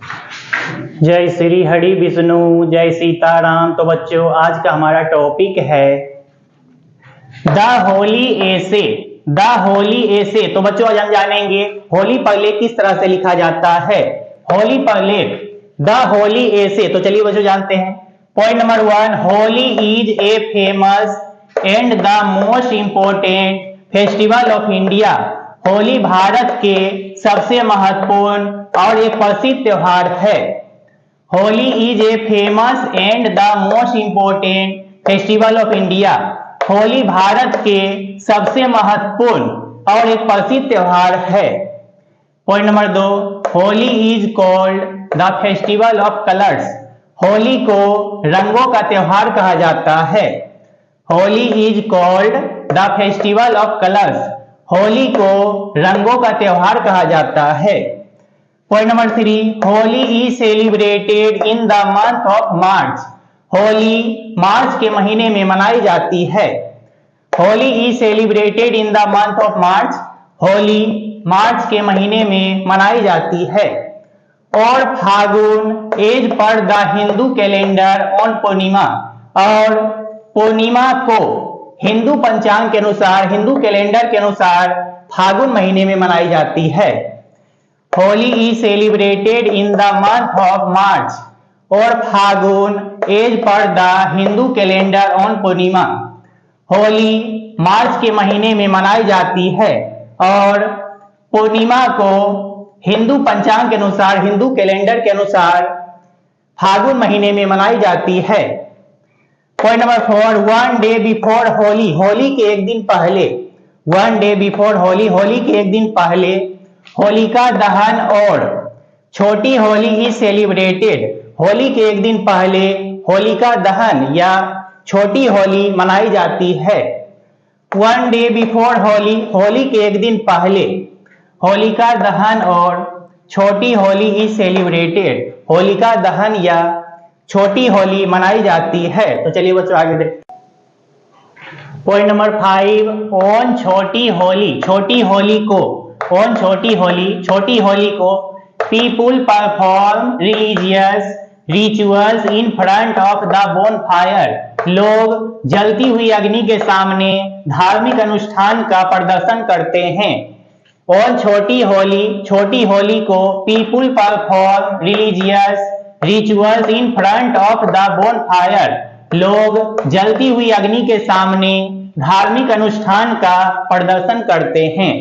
जय श्री हरि विष्णु, जय सीताराम। तो बच्चों, आज का हमारा टॉपिक है the Holi essay. The Holi essay. तो बच्चों, आज हम जानेंगे होली प्रलेप किस तरह से लिखा जाता है। Holi प्रलेप, the Holi essay. तो चलिए बच्चों जानते हैं। Point number 1, Holi is a famous and the most important festival of India. Holi Bharat के सबसे महत्वपूर्ण और एक प्रसिद्ध त्योहार है। Holi is a famous and the most important festival of India. Holi Bharat के सबसे महत्वपूर्ण और एक प्रसिद्ध त्योहार है। Point number 2, Holi is called the festival of colours. Holi को रंगों का त्योहार कहा जाता है। Holi is called the festival of colours. Holi को रंगों का त्योहार कहा जाता है। Point number 3, Holi is celebrated in the month of March. Holi March के महीने में मनाई जाती है। Holi is celebrated in the month of March. Holi March के महीने में मनाई जाती है। और Phagun as per the Hindu calendar on Purnima. और पूर्णिमा को हिंदू पंचांग के अनुसार, हिंदू कैलेंडर के अनुसार फागुन महीने में मनाई जाती है। Holi is celebrated in the month of March. और Phagun as per the Hindu calendar on Purnima. Holi March के महीने में मनाई जाती है और पूर्णिमा को हिंदू पंचांग के अनुसार, हिंदू कैलेंडर के अनुसार फागुन महीने में मनाई जाती है। Point number 4, one day before Holi. Holi के एक दिन पहले, one day before Holi, Holi के एक दिन पहले होलिका दहन और छोटी होली इज सेलिब्रेटेड। होली के एक दिन पहले होलिका दहन या छोटी होली मनाई जाती है। One day before Holi, Holi के एक दिन पहले होलिका दहन और छोटी होली इज सेलिब्रेटेड। होलिका दहन या छोटी होली मनाई जाती है। तो चलिए बच्चों आगे देखते हैं। पॉइंट नंबर 5, ऑन छोटी होली। छोटी होली को, ऑन छोटी होली, छोटी होली को people perform religious rituals in front of the bonfire. लोग जलती हुई अग्नि के सामने धार्मिक अनुष्ठान का प्रदर्शन करते हैं। ऑन छोटी होली, छोटी होली को people perform religious rituals in front of the bonfire. लोग जलती हुई अग्नि के सामने धार्मिक अनुष्ठान का प्रदर्शन करते हैं।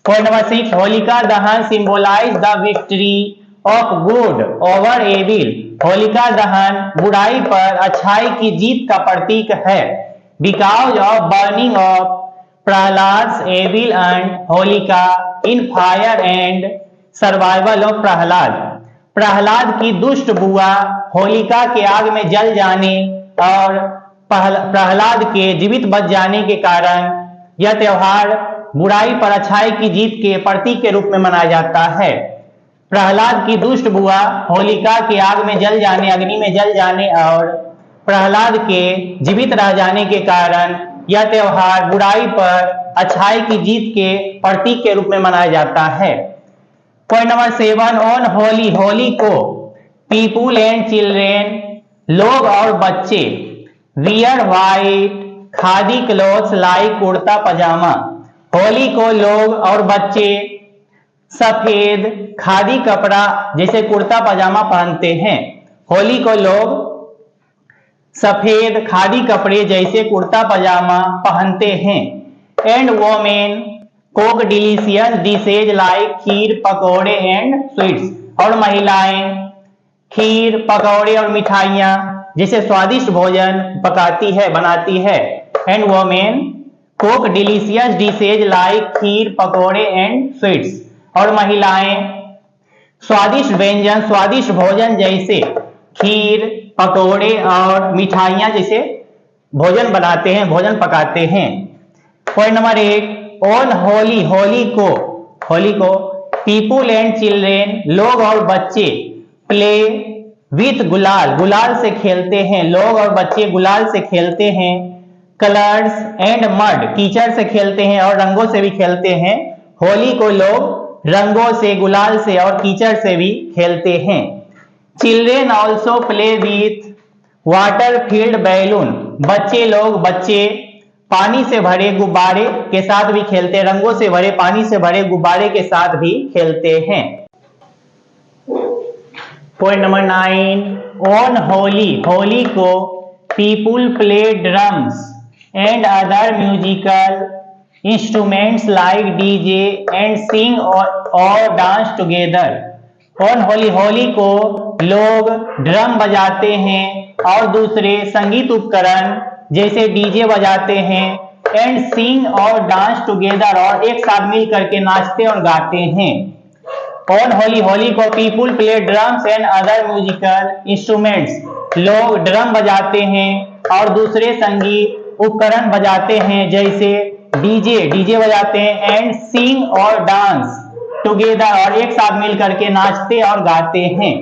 Point number 6, Holika Dahan symbolise the victory of good over evil. Holika Dahan बुराई पर अच्छाई की जीत का प्रतीक है। Because of burning of Prahlad evil and Holika in fire and survival of Prahlad. Prahlad की दुष्ट बुआ होलिका के आग में जल जाने और प्रहलाद के जीवित बच जाने के कारण यह त्योहार बुराई पर अच्छाई की जीत के प्रतीक के रूप में मनाया जाता है। प्रहलाद की दुष्ट बुआ होलिका के आग में जल जाने, अग्नि में जल जाने और प्रहलाद के जीवित रह जाने के कारण यह त्योहार बुराई पर अच्छाई की जीत के प्रतीक के रूप में मनाया जाता है। Point number 7, on Holi. Holi को पीपुल एंड चिल्ड्रेन, लोग और बच्चे wear white khadi clothes like kurta pyjama. Holi को लोग और बच्चे सफेद खादी कपड़ा जैसे कुर्ता पजामा पहनते हैं। होली को लोग सफेद खादी कपड़े जैसे कुर्ता पजामा पहनते हैं। And women cook delicious dishes like kheer, pakode and sweets. और महिलाएं खीर, पकौड़े और मिठाइयाँ जैसे स्वादिष्ट भोजन पकाती है, बनाती है। And women cook delicious dishes like kheer, pakode and sweets. और महिलाएं स्वादिष्ट व्यंजन, स्वादिष्ट भोजन जैसे खीर, पकौड़े और मिठाइयाँ जैसे भोजन बनाते हैं, भोजन पकाते हैं। Point number 8, on Holi. Holi को पीपुल एंड चिल्ड्रेन, लोग और बच्चे प्ले विथ गुलाल, गुलाल से खेलते हैं। लोग और बच्चे गुलाल से खेलते हैं। कलर्स एंड मड, कीचड़ से खेलते हैं और रंगों से भी खेलते हैं। होली को लोग रंगों से, गुलाल से और कीचड़ से भी खेलते हैं। Children also play with water field balloon, बच्चे पानी से भरे गुब्बारे के साथ भी खेलते, रंगों से भरे पानी से भरे गुब्बारे के साथ भी खेलते हैं। Point number 9, on Holi, Holi को people play drums and other musical instruments like DJ and sing और dance together. On Holi, Holi को लोग ड्रम बजाते हैं और दूसरे संगीत उपकरण जैसे डीजे बजाते हैं, एंड सिंग और डांस टुगेदर, और एक साथ मिल करके नाचते और गाते हैं। ऑन होली, होली को people play drums and other musical instruments, लोग ड्रम बजाते हैं और दूसरे संगीत उपकरण बजाते हैं जैसे डीजे बजाते हैं, एंड सिंग और डांस टुगेदर, और एक साथ मिल करके नाचते और गाते हैं।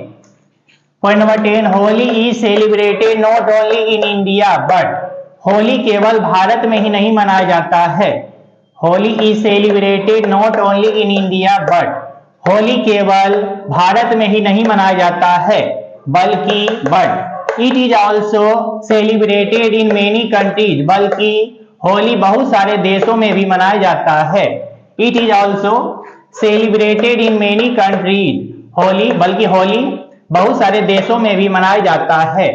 Point number 10, Holi is celebrated not only in India but, Holi केवल भारत में ही नहीं मनाया जाता है। Holi is celebrated not only in India but, Holi केवल भारत में ही नहीं मनाया जाता है बल्कि it is also celebrated in many countries, बल्कि होली बहुत सारे देशों में भी मनाया जाता है। It is also celebrated in many countries, Holi बल्कि होली बहुत सारे देशों में भी मनाया जाता है।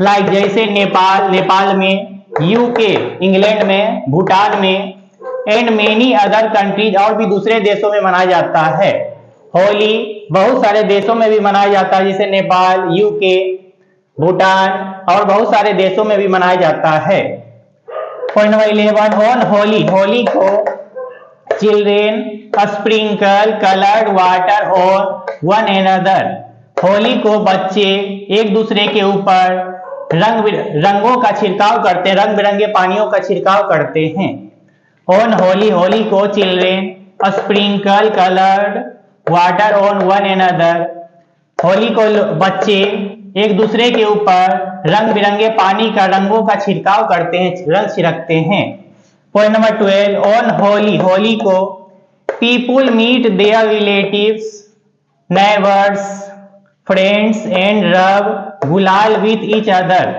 लाइक जैसे नेपाल में, यूके इंग्लैंड में, भूटान में, एंड मेनी अदर कंट्रीज, और भी दूसरे देशों में मनाया जाता है। होली बहुत सारे देशों में भी मनाया जाता है जैसे नेपाल, यूके, भूटान और बहुत सारे देशों में भी मनाया जाता है। Point number 11, on Holi, Holi को चिल्ड्रेन स्प्रिंकल कलर्ड वाटर और वन एनदर, होली को बच्चे एक दूसरे के ऊपर रंगों का छिड़काव करते हैं, रंग बिरंगे पानियों का छिड़काव करते हैं। ऑन होली, होली को children sprinkle coloured water on one another, Holi को बच्चे एक दूसरे के ऊपर रंग बिरंगे पानी का, रंगों का छिड़काव करते हैं, रंग छिड़कते हैं। Point number 12, on Holi, Holi को people meet their relatives, neighbours, friends and rub gulal with each other,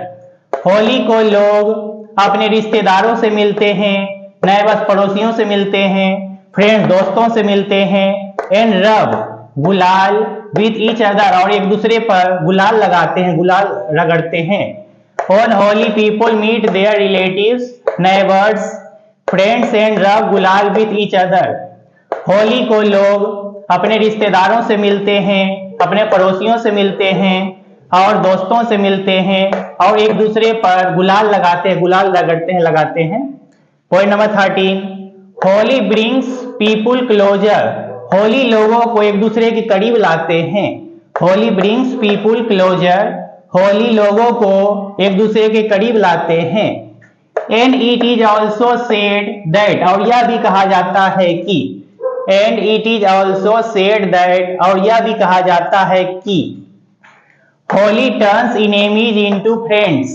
Holi को लोग अपने रिश्तेदारों से मिलते हैं, नेबर्स पड़ोसियों से मिलते हैं, फ्रेंड्स दोस्तों से मिलते हैं, and rub gulal with each other, और एक दूसरे पर गुलाल लगाते हैं, गुलाल रगड़ते हैं। On Holi people meet their relatives, neighbours, friends and rub gulal with each other, Holi को लोग अपने रिश्तेदारों से मिलते हैं, अपने पड़ोसियों से मिलते हैं और दोस्तों से मिलते हैं और एक दूसरे पर गुलाल लगाते हैं, गुलाल रगड़ते हैं, लगाते हैं। Point number 13, Holi brings people closer, Holi लोगों को एक दूसरे के करीब लाते हैं। Holi brings people closer, Holi लोगों को एक दूसरे के करीब लाते हैं। And it is also said that, और यह भी कहा जाता है कि, and it is also said that, और यह भी कहा जाता है कि Holi turns enemies into friends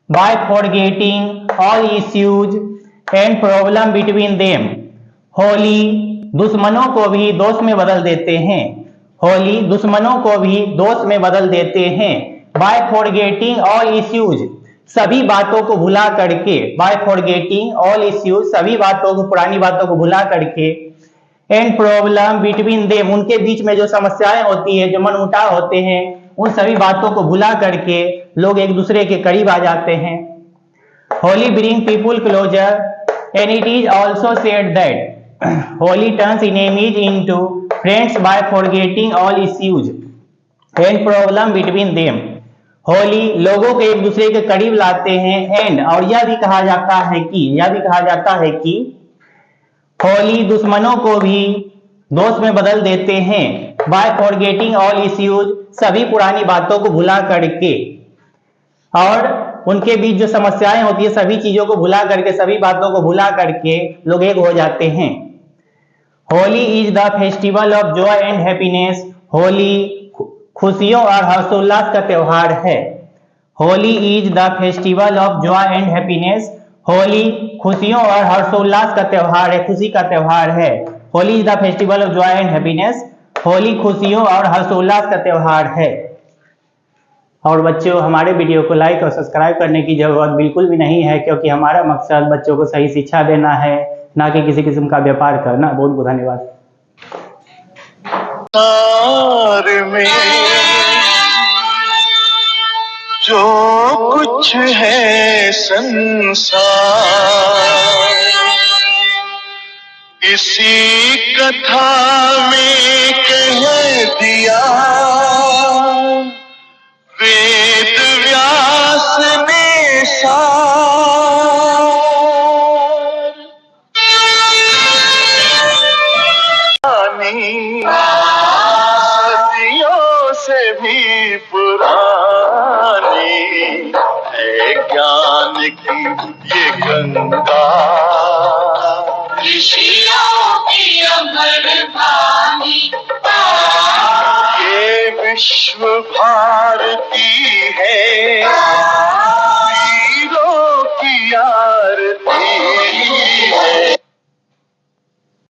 by forgetting all issues and problem between them, Holi दुश्मनों को भी दोस्त में बदल देते हैं, होली दुश्मनों को भी दोस्त में बदल देते हैं। by forgetting all issues, सभी बातों को भुला करके, by forgetting all issues, सभी बातों को, पुरानी बातों को भुला करके, एंड प्रॉब्लम बिटवीन देम, उनके बीच में जो समस्याएं होती है, जो मनमुटाव होते हैं, उन सभी बातों को भुला करके लोग एक दूसरे के करीब आ जाते हैं। Holi bring people closer and it is also said that Holi turns enemies into friends by forgetting all issues and problem between them, Holi लोगों को एक दूसरे के करीब लाते हैं। एंड, और यह भी कहा जाता है कि होली दुश्मनों को भी दोस्त में बदल देते हैं। बाय फॉरगेटिंग ऑल इश्यूज, सभी पुरानी बातों को भुला करके, और उनके बीच जो समस्याएं होती है, सभी चीजों को भुला करके, सभी बातों को भुला करके लोग एक हो जाते हैं। Holi is the festival of Joy and happiness, Holi खुशियों और हर्षोल्लास का त्योहार है। Holi is the festival of Joy and happiness, Holi खुशियों और हर्षोल्लास का त्योहार है, खुशी का त्योहार है। Holi is the festival of Joy and happiness. Holi खुशियों और हर्षोल्लास का त्योहार है। और बच्चों, हमारे वीडियो को लाइक और सब्सक्राइब करने की जरूरत बिल्कुल भी नहीं है, क्योंकि हमारा मकसद बच्चों को सही शिक्षा देना है, ना कि किसी किस्म का व्यापार करना। बहुत बहुत धन्यवाद। जो कुछ है संसार, इसी कथा में कह दिया वेद व्यास ने सार। सदियों से भी पुरानी है ज्ञान की ये गंगा, ऋषियों की अमर वाणी, ये विश्व भारती है